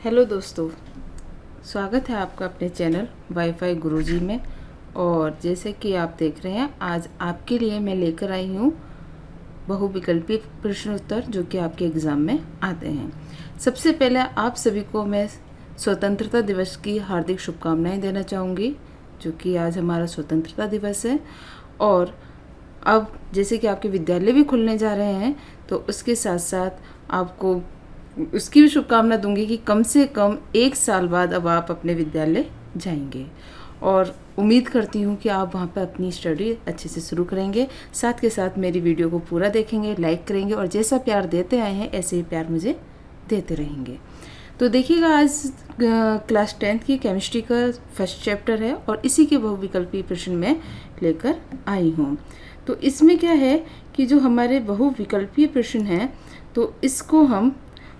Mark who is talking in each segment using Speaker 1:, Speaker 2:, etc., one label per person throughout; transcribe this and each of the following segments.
Speaker 1: Hello दोस्तों, स्वागत है आपका अपने चैनल वाईफाई गुरुजी में। और जैसे कि आप देख रहे हैं, आज आपके लिए मैं लेकर आई हूँ बहुविकल्पी प्रश्न उत्तर जो कि आपके एग्ज़ाम में आते हैं। सबसे पहले आप सभी को मैं स्वतंत्रता दिवस की हार्दिक शुभकामनाएं देना चाहूँगी, जो कि आज हमारा स्वतंत्रता दिवस है। और अब जैसे कि आपके विद्यालय भी खुलने जा रहे हैं, तो उसके साथ साथ आपको उसकी भी शुभकामना दूंगी कि कम से कम 1 साल बाद अब आप अपने विद्यालय जाएंगे। और उम्मीद करती हूँ कि आप वहाँ पर अपनी स्टडी अच्छे से शुरू करेंगे, साथ के साथ मेरी वीडियो को पूरा देखेंगे, लाइक करेंगे और जैसा प्यार देते आए हैं ऐसे ही प्यार मुझे देते रहेंगे। तो देखिएगा, आज क्लास 10th की केमिस्ट्री का फर्स्ट चैप्टर है और इसी के बहुविकल्पी प्रश्न में लेकर आई हूँ। तो इसमें क्या है कि जो हमारे बहुविकल्पीय प्रश्न हैं, तो इसको हम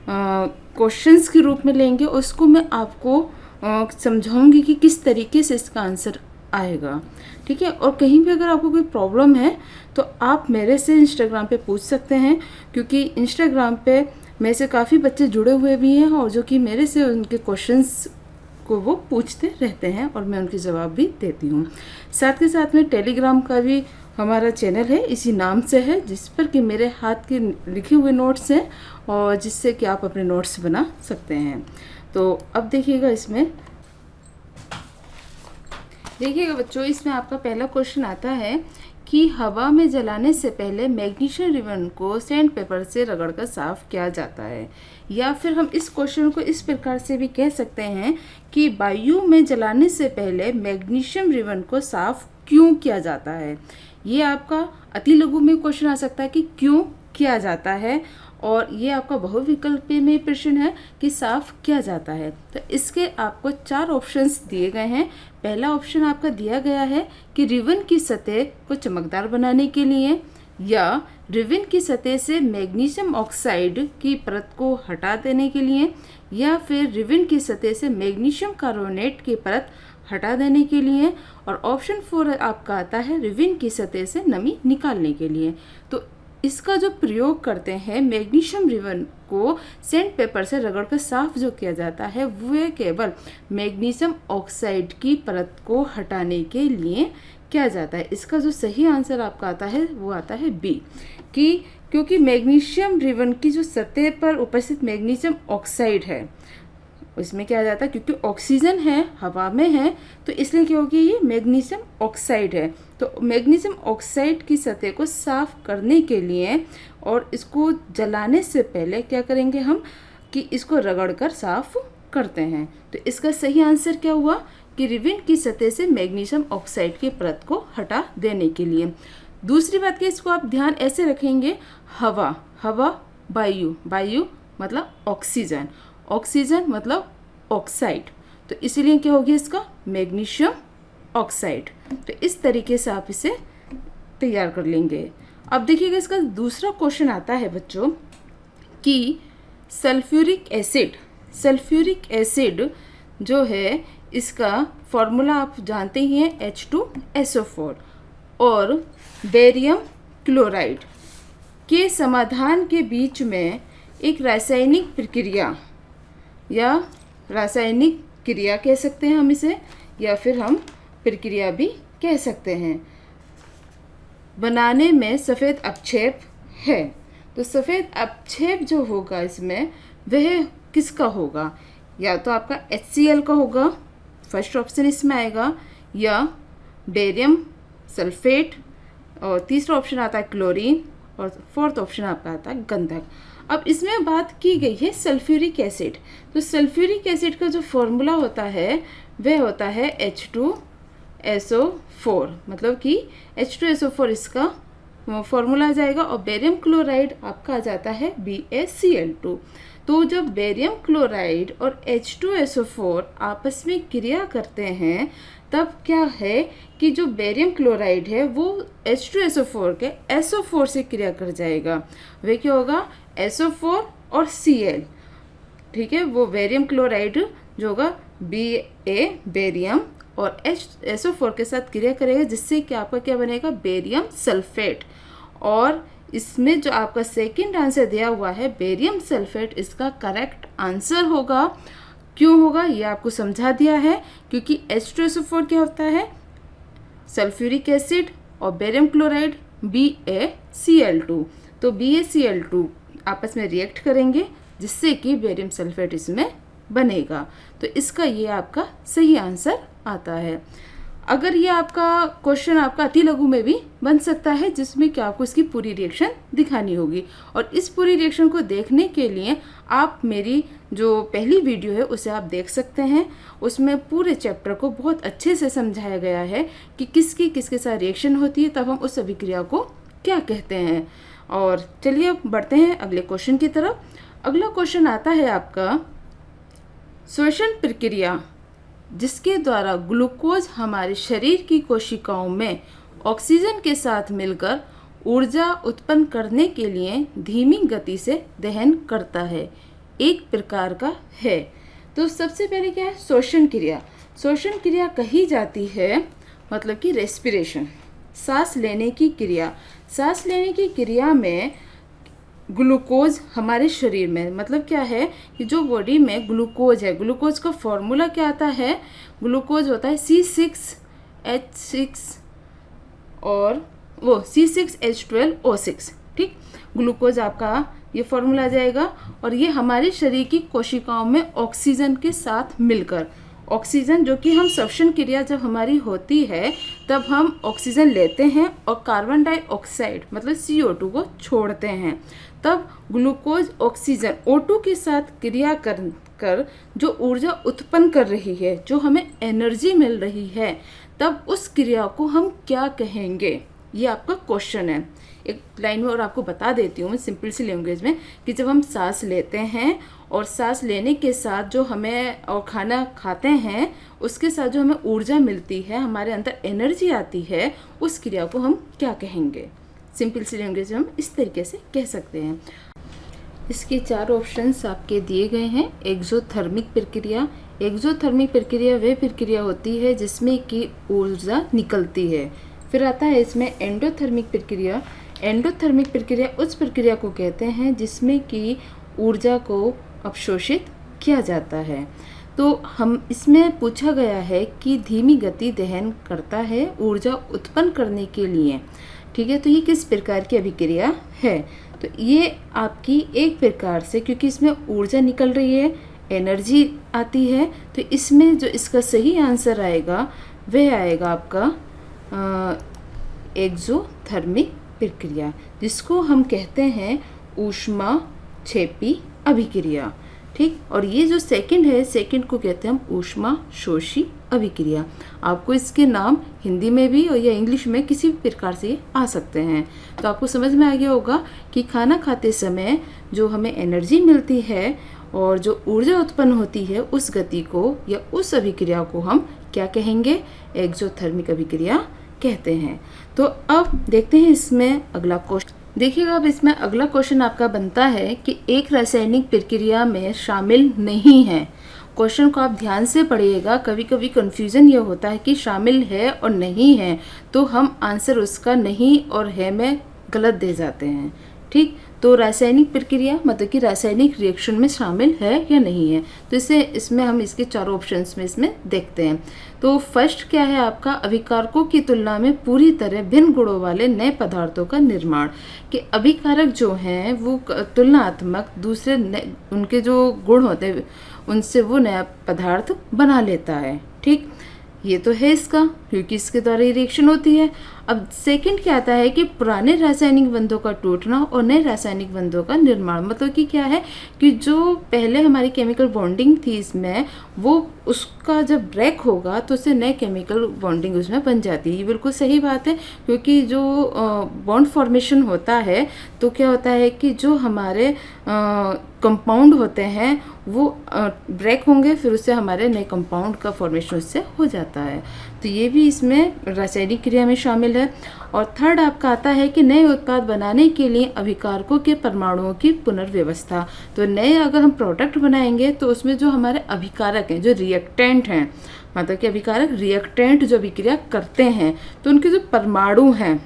Speaker 1: क्वेश्चंस के रूप में लेंगे और उसको मैं आपको समझाऊंगी कि किस तरीके से इसका आंसर आएगा, ठीक है। और कहीं भी अगर आपको कोई प्रॉब्लम है तो आप मेरे से इंस्टाग्राम पे पूछ सकते हैं, क्योंकि इंस्टाग्राम पे मेरे से काफ़ी बच्चे जुड़े हुए भी हैं और जो कि मेरे से उनके क्वेश्चंस को वो पूछते रहते हैं और मैं उनके जवाब भी देती हूँ। साथ के साथ में टेलीग्राम का भी हमारा चैनल है, इसी नाम से है, जिस पर कि मेरे हाथ के लिखे हुए नोट्स हैं और जिससे कि आप अपने नोट्स बना सकते हैं। तो अब देखिएगा बच्चों, इसमें आपका पहला क्वेश्चन आता है कि हवा में जलाने से पहले मैग्नीशियम रिबन को सैंड पेपर से रगड़कर साफ किया जाता है। या फिर हम इस क्वेश्चन को इस प्रकार से भी कह सकते हैं कि वायु में जलाने से पहले मैग्नीशियम रिबन को साफ क्यों किया जाता है। ये आपका अति लघु में क्वेश्चन आ सकता है कि क्यों किया जाता है, और ये आपका बहुविकल्पी में प्रश्न है कि साफ किया जाता है। तो इसके आपको 4 ऑप्शंस दिए गए हैं। पहला ऑप्शन आपका दिया गया है कि रिबन की सतह को चमकदार बनाने के लिए, या रिबन की सतह से मैग्नीशियम ऑक्साइड की परत को हटा देने के लिए, या फिर रिबन की सतह से मैग्नीशियम कार्बोनेट की परत हटा देने के लिए, और ऑप्शन 4 आपका आता है रिबन की सतह से नमी निकालने के लिए। तो इसका जो प्रयोग करते हैं, मैग्नीशियम रिबन को सैंड पेपर से रगड़कर साफ जो किया जाता है, वह केवल मैग्नीशियम ऑक्साइड की परत को हटाने के लिए किया जाता है। इसका जो सही आंसर आपका आता है वो आता है बी, कि क्योंकि मैग्नीशियम रिबन की जो सतह पर उपस्थित मैग्नीशियम ऑक्साइड है, इसमें क्या जाता है, क्योंकि ऑक्सीजन है, हवा में है, तो इसलिए क्या होगी, ये मैग्नीशियम ऑक्साइड है। तो मैग्नीशियम ऑक्साइड की सतह को साफ करने के लिए और इसको जलाने से पहले क्या करेंगे हम, कि इसको रगड़कर साफ करते हैं। तो इसका सही आंसर क्या हुआ कि रिबन की सतह से मैग्नीशियम ऑक्साइड की परत को हटा देने के लिए। दूसरी बात कि इसको आप ध्यान ऐसे रखेंगे, हवा वायु मतलब ऑक्सीजन, ऑक्सीजन मतलब ऑक्साइड, तो इसीलिए क्या होगी इसका मैग्नीशियम ऑक्साइड। तो इस तरीके से आप इसे तैयार कर लेंगे। अब देखिएगा, इसका दूसरा क्वेश्चन आता है बच्चों कि सल्फ्यूरिक एसिड जो है, इसका फॉर्मूला आप जानते ही हैं H2SO4, और बेरियम क्लोराइड के समाधान के बीच में एक रासायनिक प्रक्रिया या रासायनिक क्रिया कह सकते हैं हम इसे, या फिर हम प्रक्रिया भी कह सकते हैं, बनाने में सफ़ेद अपक्षेप है। तो सफ़ेद अपक्षेप जो होगा इसमें, वह किसका होगा, या तो आपका HCl का होगा, फर्स्ट ऑप्शन इसमें आएगा, या बेरियम सल्फेट, और तीसरा ऑप्शन आता है क्लोरीन, और फोर्थ ऑप्शन आपका आता है गंधक। अब इसमें बात की गई है सल्फ्यूरिक एसिड। तो सल्फ्यूरिक एसिड का जो फॉर्मूला होता है वह होता है H2SO4, मतलब कि H2SO4 इसका फॉर्मूला आ जाएगा, और बेरियम क्लोराइड आपका आ जाता है BaCl2। तो जब बेरियम क्लोराइड और H2SO4 आपस में क्रिया करते हैं, तब क्या है कि जो बेरियम क्लोराइड है वो H2SO4 के SO4 से क्रिया कर जाएगा। वह क्या होगा, SO4 और Cl, ठीक है। वो बेरियम क्लोराइड जो होगा Ba बेरियम और SO4 के साथ क्रिया करेगा, जिससे कि आपका क्या बनेगा, बेरियम सल्फेट। और इसमें जो आपका सेकंड आंसर दिया हुआ है बेरियम सल्फेट, इसका करेक्ट आंसर होगा क्यों होगा ये आपको समझा दिया है, क्योंकि H2SO4 क्या होता है, सल्फ्यूरिक एसिड और बेरियम क्लोराइड BaCl2। तो BaCl2 आपस में रिएक्ट करेंगे जिससे कि बेरियम सल्फेट इसमें बनेगा। तो इसका ये आपका सही आंसर आता है। अगर ये आपका क्वेश्चन आपका अति लघु में भी बन सकता है, जिसमें कि आपको इसकी पूरी रिएक्शन दिखानी होगी, और इस पूरी रिएक्शन को देखने के लिए आप मेरी जो पहली वीडियो है उसे आप देख सकते हैं। उसमें पूरे चैप्टर को बहुत अच्छे से समझाया गया है कि किसकी किसके साथ रिएक्शन होती है, तब हम उस अभिक्रिया को क्या कहते हैं। और चलिए अब बढ़ते हैं अगले क्वेश्चन की तरफ। अगला क्वेश्चन आता है आपका, श्वसन प्रक्रिया जिसके द्वारा ग्लूकोज हमारे शरीर की कोशिकाओं में ऑक्सीजन के साथ मिलकर ऊर्जा उत्पन्न करने के लिए धीमी गति से दहन करता है, एक प्रकार का है। तो सबसे पहले क्या है, श्वसन क्रिया। श्वसन क्रिया कही जाती है मतलब कि रेस्पिरेशन, सांस लेने की क्रिया। सांस लेने की क्रिया में ग्लूकोज हमारे शरीर में, मतलब क्या है कि जो बॉडी में ग्लूकोज है, ग्लूकोज का फॉर्मूला क्या आता है, ग्लूकोज होता है C6H6 और वो C6H12O6। ठीक, ग्लूकोज आपका ये फॉर्मूला आ जाएगा, और ये हमारे शरीर की कोशिकाओं में ऑक्सीजन के साथ मिलकर, ऑक्सीजन जो कि हम श्वसन क्रिया जब हमारी होती है तब हम ऑक्सीजन लेते हैं और कार्बन डाइऑक्साइड मतलब CO2 को छोड़ते हैं, तब ग्लूकोज ऑक्सीजन O2 के साथ क्रिया कर जो ऊर्जा उत्पन्न कर रही है, जो हमें एनर्जी मिल रही है, तब उस क्रिया को हम क्या कहेंगे, ये आपका क्वेश्चन है। एक लाइन में और आपको बता देती हूँ मैं सिंपल सी लैंग्वेज में, कि जब हम सांस लेते हैं और सांस लेने के साथ जो हमें और खाना खाते हैं उसके साथ जो हमें ऊर्जा मिलती है, हमारे अंदर एनर्जी आती है, उस क्रिया को हम क्या कहेंगे। सिंपल सी लैंग्वेज में हम इस तरीके से कह सकते हैं। इसके 4 ऑप्शंस आपके दिए गए हैं। एक्सोथर्मिक प्रक्रिया। एक्सोथर्मिक प्रक्रिया वह प्रक्रिया होती है जिसमें कि ऊर्जा निकलती है। फिर आता है इसमें एंडोथर्मिक प्रक्रिया। एंडोथर्मिक प्रक्रिया उस प्रक्रिया को कहते हैं जिसमें कि ऊर्जा को अवशोषित किया जाता है। तो हम इसमें पूछा गया है कि धीमी गति दहन करता है ऊर्जा उत्पन्न करने के लिए। ठीक है, तो ये किस प्रकार की अभिक्रिया है, तो ये आपकी एक प्रकार से, क्योंकि इसमें ऊर्जा निकल रही है, एनर्जी आती है, तो इसमें जो इसका सही आंसर आएगा वह आएगा आपका एक्सोथर्मिक प्रक्रिया, जिसको हम कहते हैं ऊष्माक्षेपी अभिक्रिया। ठीक, और ये जो सेकंड है, सेकंड को कहते हैं हम ऊष्माशोषी अभिक्रिया। आपको इसके नाम हिंदी में भी और या इंग्लिश में किसी भी प्रकार से आ सकते हैं। तो आपको समझ में आ गया होगा कि खाना खाते समय जो हमें एनर्जी मिलती है और जो ऊर्जा उत्पन्न होती है, उस गति को या उस अभिक्रिया को हम क्या कहेंगे, एक्सोथर्मिक अभिक्रिया कहते हैं। तो अब देखते हैं इसमें अगला क्वेश्चन। देखिएगा, अब इसमें अगला क्वेश्चन आपका बनता है कि एक रासायनिक प्रक्रिया में शामिल नहीं है। क्वेश्चन को आप ध्यान से पढ़िएगा, कभी कभी कंफ्यूजन ये होता है कि शामिल है और नहीं है, तो हम आंसर उसका नहीं और है में गलत दे जाते हैं। ठीक, तो रासायनिक प्रक्रिया मतलब कि रासायनिक रिएक्शन में शामिल है या नहीं है, तो इसमें हम इसके 4 ऑप्शंस में इसमें देखते हैं। तो फर्स्ट क्या है आपका, अभिकारकों की तुलना में पूरी तरह भिन्न गुणों वाले नए पदार्थों का निर्माण। कि अभिकारक जो हैं वो तुलनात्मक दूसरे उनके जो गुण होते हैं उनसे वो नया पदार्थ बना लेता है। ठीक, ये तो है इसका, क्योंकि इसके द्वारा ही रिएक्शन होती है। अब सेकंड क्या आता है कि पुराने रासायनिक बंधों का टूटना और नए रासायनिक बंधों का निर्माण। मतलब कि क्या है कि जो पहले हमारी केमिकल बॉन्डिंग थी इसमें, वो उसका जब ब्रेक होगा तो उससे नए केमिकल बॉन्डिंग उसमें बन जाती है। ये बिल्कुल सही बात है, क्योंकि जो बॉन्ड फॉर्मेशन होता है तो क्या होता है कि जो हमारे कंपाउंड होते हैं वो ब्रेक होंगे, फिर उससे हमारे नए कंपाउंड का फॉर्मेशन उससे हो जाता है। तो ये भी इसमें रासायनिक क्रिया में शामिल है। और थर्ड आपका आता है कि नए उत्पाद बनाने के लिए अभिकारकों के परमाणुओं की पुनर्व्यवस्था। तो नए अगर हम प्रोडक्ट बनाएंगे तो उसमें जो हमारे अभिकारक हैं, जो रिएक्टेंट हैं, मतलब कि अभिकारक रिएक्टेंट जो अभिक्रिया करते हैं, तो उनके जो परमाणु हैं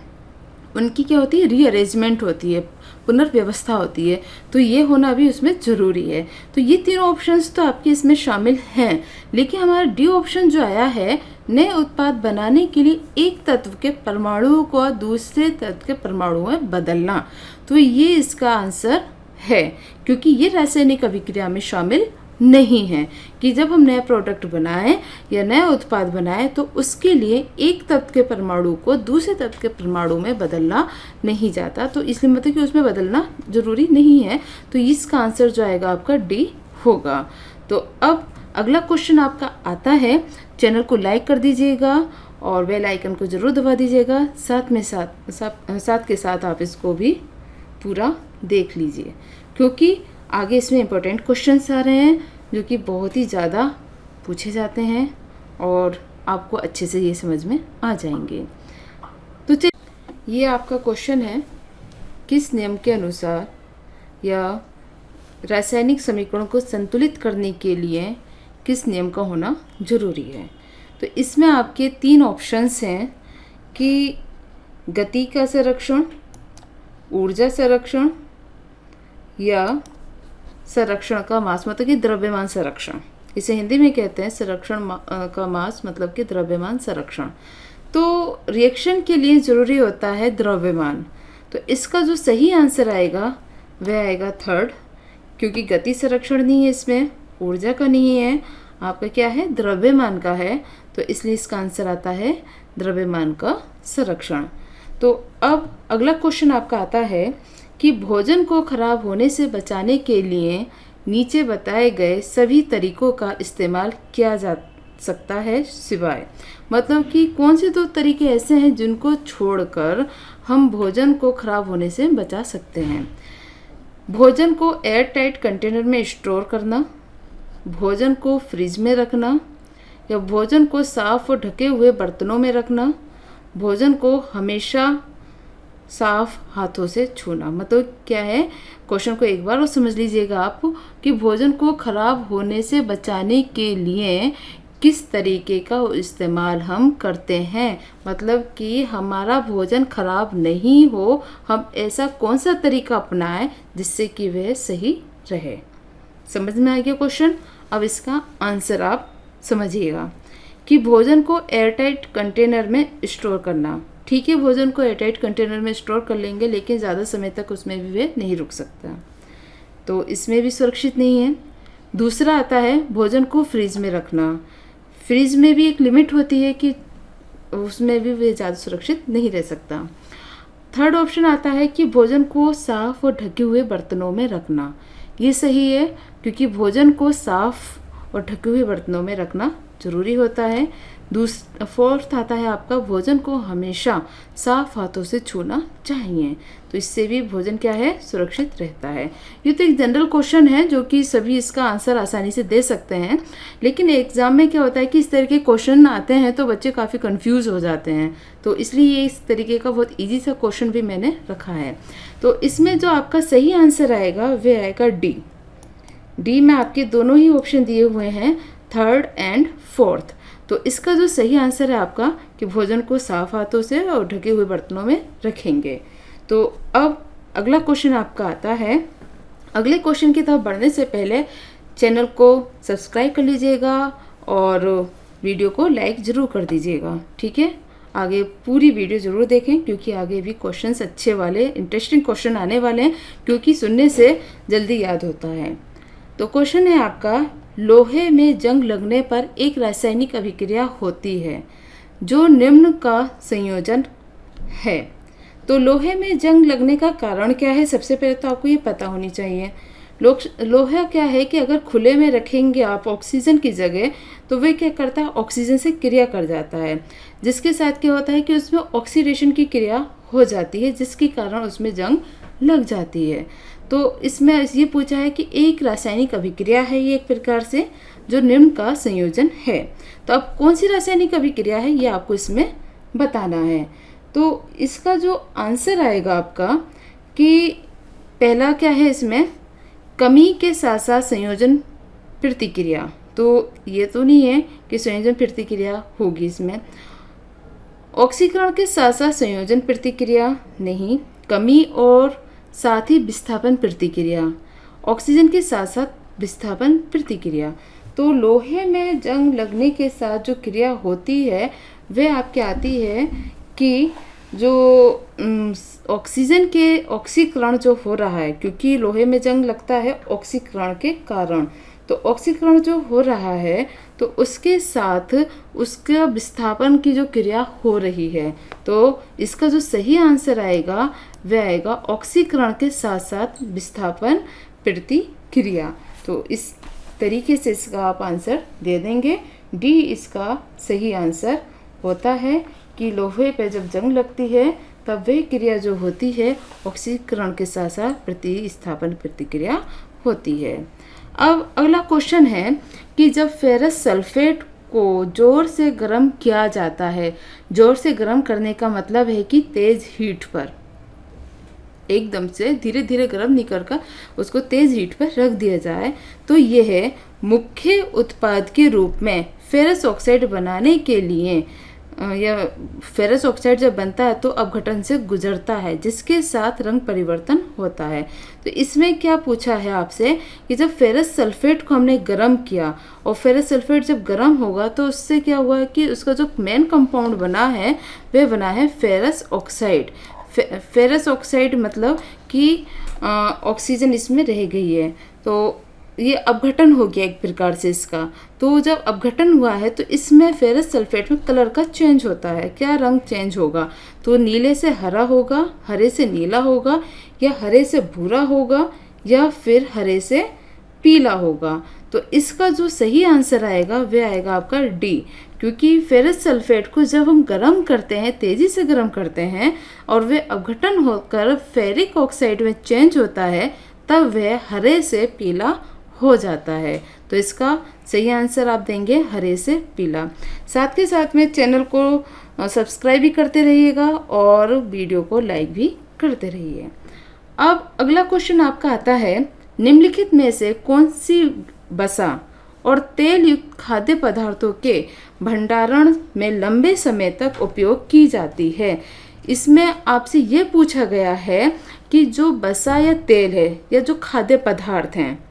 Speaker 1: उनकी क्या होती है, रीअरेंजमेंट होती है, पुनर्व्यवस्था होती है, तो ये होना भी उसमें ज़रूरी है। तो ये तीनों ऑप्शंस तो आपके इसमें शामिल हैं, लेकिन हमारा डी ऑप्शन जो आया है, नए उत्पाद बनाने के लिए एक तत्व के परमाणु को दूसरे तत्व के परमाणु में बदलना, तो ये इसका आंसर है, क्योंकि ये रासायनिक अभिक्रिया में शामिल नहीं है कि जब हम नया प्रोडक्ट बनाएं या नया उत्पाद बनाएं तो उसके लिए एक तत्व के परमाणु को दूसरे तत्व के परमाणु में बदलना नहीं जाता, तो इसलिए मतलब कि उसमें बदलना जरूरी नहीं है। तो इसका आंसर जो आएगा आपका डी होगा। तो अब अगला क्वेश्चन आपका आता है, चैनल को लाइक कर दीजिएगा और बेल आइकन को ज़रूर दबा दीजिएगा, साथ के साथ आप इसको भी पूरा देख लीजिए, क्योंकि आगे इसमें इम्पोर्टेंट क्वेश्चंस आ रहे हैं जो कि बहुत ही ज़्यादा पूछे जाते हैं और आपको अच्छे से ये समझ में आ जाएंगे। तो ये आपका क्वेश्चन है, किस नियम के अनुसार या रासायनिक समीकरणों को संतुलित करने के लिए किस नियम का होना जरूरी है। तो इसमें आपके 3 ऑप्शंस हैं कि गति का संरक्षण, ऊर्जा संरक्षण या संरक्षण का मास, मतलब कि द्रव्यमान संरक्षण। इसे हिंदी में कहते हैं संरक्षण का मास, मतलब कि द्रव्यमान संरक्षण। तो रिएक्शन के लिए ज़रूरी होता है द्रव्यमान, तो इसका जो सही आंसर आएगा वह आएगा 3rd, क्योंकि गति संरक्षण नहीं है इसमें, ऊर्जा का नहीं है, आपका क्या है, द्रव्यमान का है, तो इसलिए इसका आंसर आता है द्रव्यमान का संरक्षण। तो अब अगला क्वेश्चन आपका आता है कि भोजन को खराब होने से बचाने के लिए नीचे बताए गए सभी तरीकों का इस्तेमाल किया जा सकता है सिवाय, मतलब कि कौन से 2 तरीके ऐसे हैं जिनको छोड़कर हम भोजन को खराब होने से बचा सकते हैं। भोजन को एयर टाइट कंटेनर में स्टोर करना, भोजन को फ्रिज में रखना, या भोजन को साफ और ढके हुए बर्तनों में रखना, भोजन को हमेशा साफ हाथों से छूना। मतलब क्या है, क्वेश्चन को एक बार और समझ लीजिएगा आप कि भोजन को खराब होने से बचाने के लिए किस तरीके का इस्तेमाल हम करते हैं, मतलब कि हमारा भोजन खराब नहीं हो, हम ऐसा कौन सा तरीका अपनाएं जिससे कि वह सही रहे। समझ में आ गया क्वेश्चन। अब इसका आंसर आप समझिएगा कि भोजन को एयरटाइट कंटेनर में स्टोर करना। ठीक है, भोजन को एयरटाइट कंटेनर में स्टोर कर लेंगे, लेकिन ज़्यादा समय तक उसमें भी वे नहीं रुक सकता, तो इसमें भी सुरक्षित नहीं है। दूसरा आता है भोजन को फ्रिज में रखना। फ्रिज में भी एक लिमिट होती है कि उसमें भी वे ज़्यादा सुरक्षित नहीं रह सकता। 3rd ऑप्शन आता है कि भोजन को साफ और ढके हुए बर्तनों में रखना। ये सही है, क्योंकि भोजन को साफ और ढके हुए बर्तनों में रखना जरूरी होता है। 4th आता है आपका भोजन को हमेशा साफ हाथों से छूना चाहिए, तो इससे भी भोजन क्या है, सुरक्षित रहता है। ये तो एक जनरल क्वेश्चन है जो कि सभी इसका आंसर आसानी से दे सकते हैं, लेकिन एग्जाम में क्या होता है कि इस तरह के क्वेश्चन आते हैं तो बच्चे काफ़ी कंफ्यूज हो जाते हैं, तो इसलिए ये इस तरीके का बहुत ईजी सा क्वेश्चन भी मैंने रखा है। तो इसमें जो आपका सही आंसर आएगा वह आएगा डी में आपके दोनों ही ऑप्शन दिए हुए हैं, 3rd एंड 4th। तो इसका जो सही आंसर है आपका कि भोजन को साफ हाथों से और ढके हुए बर्तनों में रखेंगे। तो अब अगला क्वेश्चन आपका आता है। अगले क्वेश्चन की तरफ बढ़ने से पहले चैनल को सब्सक्राइब कर लीजिएगा और वीडियो को लाइक ज़रूर कर दीजिएगा। ठीक है, आगे पूरी वीडियो ज़रूर देखें, क्योंकि आगे भी क्वेश्चंस अच्छे वाले इंटरेस्टिंग क्वेश्चन आने वाले हैं, क्योंकि सुनने से जल्दी याद होता है। तो क्वेश्चन है आपका, लोहे में जंग लगने पर एक रासायनिक अभिक्रिया होती है जो निम्न का संयोजन है। तो लोहे में जंग लगने का कारण क्या है, सबसे पहले तो आपको ये पता होनी चाहिए। लोहा क्या है कि अगर खुले में रखेंगे आप ऑक्सीजन की जगह, तो वह क्या करता है, ऑक्सीजन से क्रिया कर जाता है, जिसके साथ क्या होता है कि उसमें ऑक्सीडेशन की क्रिया हो जाती है, जिसके कारण उसमें जंग लग जाती है। तो इसमें ये पूछा है कि एक रासायनिक अभिक्रिया है ये एक प्रकार से जो निम्न का संयोजन है। तो अब कौन सी रासायनिक अभिक्रिया है ये आपको इसमें बताना है। तो इसका जो आंसर आएगा आपका कि पहला क्या है, इसमें कमी के साथ साथ संयोजन प्रतिक्रिया। तो ये तो नहीं है कि संयोजन प्रतिक्रिया होगी इसमें। ऑक्सीकरण के साथ साथ संयोजन प्रतिक्रिया नहीं, कमी और साथ ही विस्थापन प्रतिक्रिया, ऑक्सीजन के साथ साथ विस्थापन प्रतिक्रिया। तो लोहे में जंग लगने के साथ जो क्रिया होती है वह आपके आती है कि जो ऑक्सीजन के ऑक्सीकरण जो हो रहा है, क्योंकि लोहे में जंग लगता है ऑक्सीकरण के कारण, तो ऑक्सीकरण जो हो रहा है तो उसके साथ उसका विस्थापन की जो क्रिया हो रही है। तो इसका जो सही आंसर आएगा वह आएगा ऑक्सीकरण के साथ साथ विस्थापन प्रतिक्रिया। तो इस तरीके से इसका आप आंसर दे देंगे। डी इसका सही आंसर होता है कि लोहे पे जब जंग लगती है तब वह क्रिया जो होती है ऑक्सीकरण के साथ साथ प्रतिस्थापन प्रतिक्रिया होती है। अब अगला क्वेश्चन है कि जब फेरस सल्फेट को जोर से गर्म किया जाता है, जोर से गर्म करने का मतलब है कि तेज हीट पर, एकदम से धीरे धीरे गर्म नहीं कर उसको तेज हीट पर रख दिया जाए, तो यह मुख्य उत्पाद के रूप में फेरस ऑक्साइड बनाने के लिए या फेरस ऑक्साइड जब बनता है तो अपघटन से गुजरता है, जिसके साथ रंग परिवर्तन होता है। तो इसमें क्या पूछा है आपसे कि जब फेरस सल्फेट को हमने गर्म किया और फेरस सल्फेट जब गर्म होगा तो उससे क्या हुआ है कि उसका जो मेन कंपाउंड बना है वह बना है फेरस ऑक्साइड। फेरस ऑक्साइड मतलब कि ऑक्सीजन इसमें रह गई है, तो ये अपघटन हो गया एक प्रकार से इसका। तो जब अपघटन हुआ है तो इसमें फेरस सल्फेट में कलर का चेंज होता है। क्या रंग चेंज होगा? तो नीले से हरा होगा, हरे से नीला होगा, या हरे से भूरा होगा, या फिर हरे से पीला होगा। तो इसका जो सही आंसर आएगा वह आएगा आपका डी, क्योंकि फेरस सल्फेट को जब हम गर्म करते हैं, तेज़ी से गर्म करते हैं और वह अपघटन होकर फेरिक ऑक्साइड में चेंज होता है, तब वह हरे से पीला हो जाता है। तो इसका सही आंसर आप देंगे हरे से पीला। साथ के साथ में चैनल को सब्सक्राइब भी करते रहिएगा और वीडियो को लाइक भी करते रहिए। अब अगला क्वेश्चन आपका आता है, निम्नलिखित में से कौन सी वसा और तेल युक्त खाद्य पदार्थों के भंडारण में लंबे समय तक उपयोग की जाती है? इसमें आपसे ये पूछा गया है कि जो वसा या तेल है या जो खाद्य पदार्थ हैं,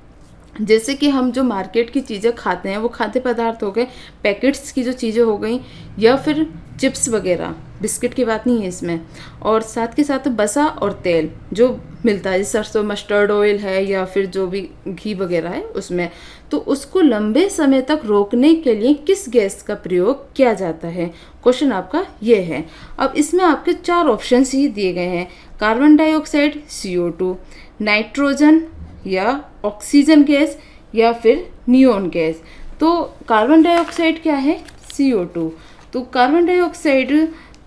Speaker 1: जैसे कि हम जो मार्केट की चीज़ें खाते हैं वो खाद्य पदार्थ हो गए, पैकेट्स की जो चीज़ें हो गई, या फिर चिप्स वगैरह, बिस्किट की बात नहीं है इसमें। और साथ के साथ वसा और तेल जो मिलता है, जैसे सरसों मस्टर्ड ऑयल है या फिर जो भी घी वगैरह है उसमें, तो उसको लंबे समय तक रोकने के लिए किस गैस का प्रयोग किया जाता है? क्वेश्चन आपका ये है। अब इसमें आपके 4 ऑप्शन ही दिए गए हैं, कार्बन डाइऑक्साइड CO2, नाइट्रोजन या ऑक्सीजन गैस, या फिर नियोन गैस। तो कार्बन डाइऑक्साइड क्या है? CO2। तो कार्बन डाइऑक्साइड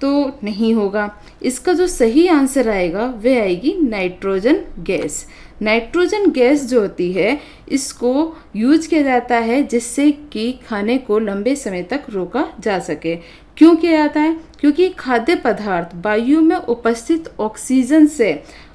Speaker 1: तो नहीं होगा। इसका जो सही आंसर आएगा वह आएगी नाइट्रोजन गैस। नाइट्रोजन गैस जो होती है इसको यूज किया जाता है जिससे कि खाने को लंबे समय तक रोका जा सके। क्यों किया जाता है? क्योंकि खाद्य पदार्थ वायु में उपस्थित ऑक्सीजन से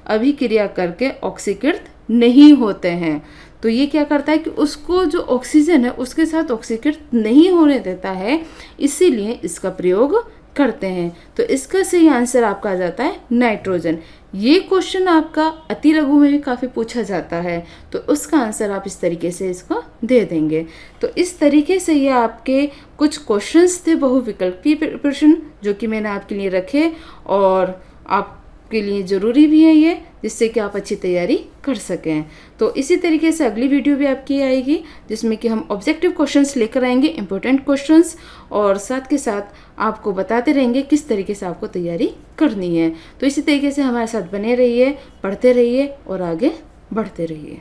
Speaker 1: अभिक्रिया करके ऑक्सीकृत नहीं होते हैं। तो ये क्या करता है कि उसको जो ऑक्सीजन है उसके साथ ऑक्सीकृत नहीं होने देता है, इसीलिए इसका प्रयोग करते हैं। तो इसका सही आंसर आपका आ जाता है नाइट्रोजन। ये क्वेश्चन आपका अति लघु में भी काफ़ी पूछा जाता है, तो उसका आंसर आप इस तरीके से इसको दे देंगे। तो इस तरीके से ये आपके कुछ क्वेश्चंस थे बहुविकल्पी प्रश्न जो कि मैंने आपके लिए रखे, और आपके लिए ज़रूरी भी है ये, जिससे कि आप अच्छी तैयारी कर सकें। तो इसी तरीके से अगली वीडियो भी आपकी आएगी जिसमें कि हम ऑब्जेक्टिव क्वेश्चंस लेकर आएंगे, इंपॉर्टेंट क्वेश्चंस, और साथ के साथ आपको बताते रहेंगे किस तरीके से आपको तैयारी करनी है। तो इसी तरीके से हमारे साथ बने रहिए, पढ़ते रहिए और आगे बढ़ते रहिए।